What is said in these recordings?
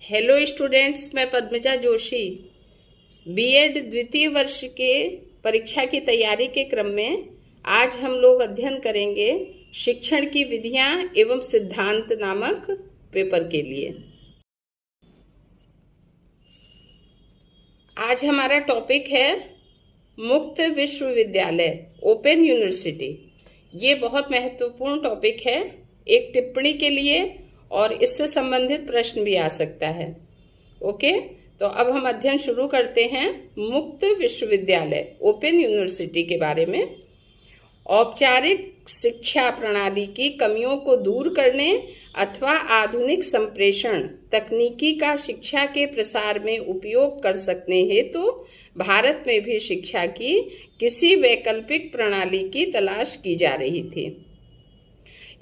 Hello students, मैं Padmaja Joshi BEd द्वितीय वर्ष के परीक्षा की तैयारी के क्रम में आज हम लोग अध्ययन करेंगे शिक्षण की विधियां एवं सिद्धांत नामक पेपर के लिए। आज हमारा टॉपिक है मुक्त विश्वविद्यालय, ओपन यूनिवर्सिटी। ये बहुत महत्वपूर्ण टॉपिक है एक टिप्पणी के लिए, और इससे संबंधित प्रश्न भी आ सकता है। ओके, तो अब हम अध्ययन शुरू करते हैं मुक्त विश्वविद्यालय, ओपन यूनिवर्सिटी के बारे में। औपचारिक शिक्षा प्रणाली की कमियों को दूर करने अथवा आधुनिक संप्रेषण तकनीकी का शिक्षा के प्रसार में उपयोग कर सकने हेतु भारत में भी शिक्षा की किसी वैकल्पिक प्रणाली की तलाश की जा रही थी।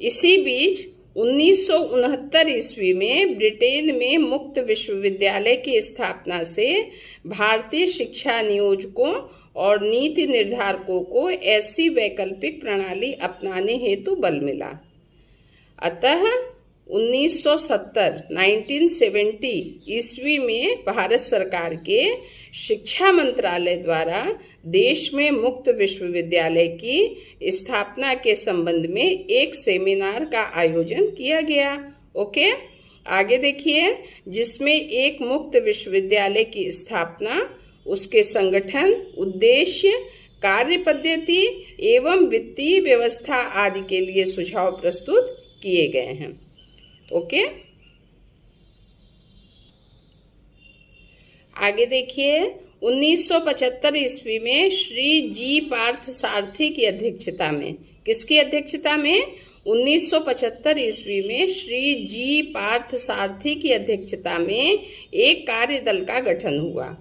इसी बीच 1969 ईस्वी में ब्रिटेन में मुक्त विश्वविद्यालय की स्थापना से भारतीय शिक्षा नियोजकों और नीति निर्धारकों को ऐसी वैकल्पिक प्रणाली अपनाने हेतु बल मिला। अतः 1970 ईस्वी में भारत सरकार के शिक्षा मंत्रालय द्वारा देश में मुक्त विश्वविद्यालय की स्थापना के संबंध में एक सेमिनार का आयोजन किया गया। ओके, आगे देखिए, जिसमें एक मुक्त विश्वविद्यालय की स्थापना, उसके संगठन, उद्देश्य, कार्य पद्धति एवं वित्तीय व्यवस्था आदि के लिए सुझाव प्रस्तुत किए गए हैं। ओके, आगे देखिए, 1975 ईस्वी में श्री जी पार्थ सारथी की अध्यक्षता में, किसकी अध्यक्षता में? 1975 ईस्वी में श्री जी पार्थ सारथी की अध्यक्षता में एक कार्य दल का गठन हुआ,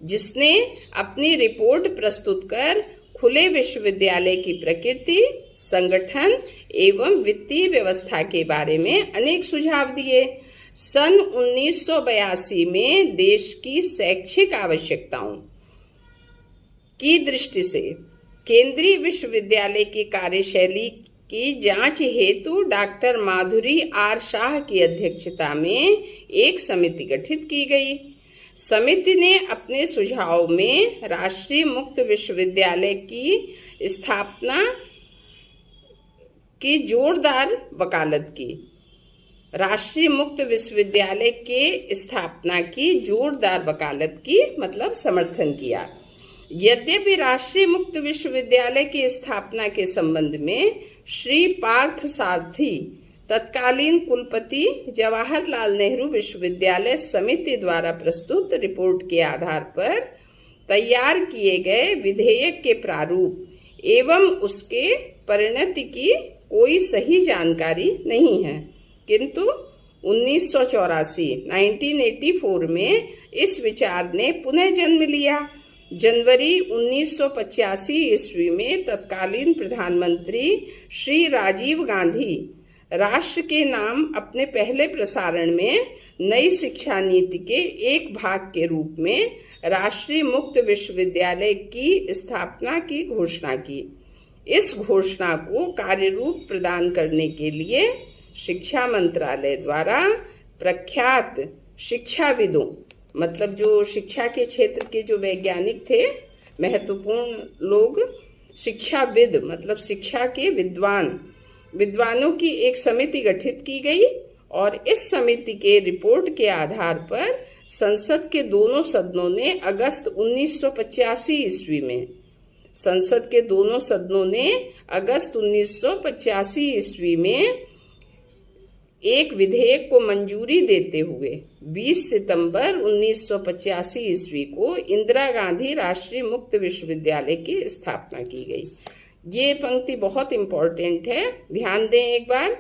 जिसने अपनी रिपोर्ट प्रस्तुत कर खुले विश्वविद्यालय की प्रकृति, संगठन एवं वित्तीय व्यवस्था के बारे में अनेक सुझाव दिए। सन 1982 में देश की शैक्षिक आवश्यकताओं की दृष्टि से केंद्रीय विश्वविद्यालय की कार्यशैली की जांच हेतु डॉक्टर माधुरी आर शाह की अध्यक्षता में एक समिति गठित की गई। समिति ने अपने सुझाव में राष्ट्रीय मुक्त विश्वविद्यालय की स्थापना की जोरदार वकालत की। राष्ट्रीय मुक्त विश्वविद्यालय के स्थापना की जोरदार वकालत की मतलब समर्थन किया। यद्यपि राष्ट्रीय मुक्त विश्वविद्यालय की स्थापना के संबंध में श्री पार्थ सारथी तत्कालीन कुलपति जवाहरलाल नेहरू विश्वविद्यालय समिति द्वारा प्रस्तुत रिपोर्ट के आधार पर तैयार किए गए विधेयक के प्रारूप एवं उसके परिणति की कोई सही जानकारी नहीं है, किंतु 1984 में इस विचार ने पुनः जन्म लिया। जनवरी 1985 ईस्वी में तत्कालीन प्रधानमंत्री श्री राजीव गांधी राष्ट्र के नाम अपने पहले प्रसारण में नई शिक्षा नीति के एक भाग के रूप में राष्ट्रीय मुक्त विश्वविद्यालय की स्थापना की घोषणा की। इस घोषणा को कार्यरूप प्रदान करने के लिए शिक्षा मंत्रालय द्वारा प्रख्यात शिक्षाविदों, मतलब जो शिक्षा के क्षेत्र के जो वैज्ञानिक थे, महत्वपूर्ण लोग, शिक्षाविद मतलब शिक्षा के विद्वानों की एक समिति गठित की गई, और इस समिति के रिपोर्ट के आधार पर संसद के दोनों सदनों ने अगस्त 1985 ईस्वी में एक विधेयक को मंजूरी देते हुए 20 सितंबर 1985 ईस्वी को इंदिरा गांधी राष्ट्रीय मुक्त विश्वविद्यालय की स्थापना की गई। ये पंक्ति बहुत इंपॉर्टेंट है, ध्यान दें एक बार।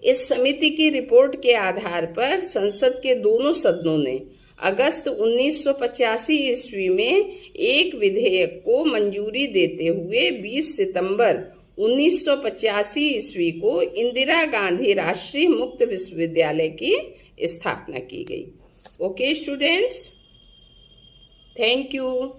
इस समिति की रिपोर्ट के आधार पर संसद के दोनों सदनों ने अगस्त 1985 ईस्वी में एक विधेयक को मंजूरी देते हुए 20 सितंबर 1985 ईस्वी को इंदिरा गांधी राष्ट्रीय मुक्त विश्वविद्यालय की स्थापना की गई। Okay students, thank you.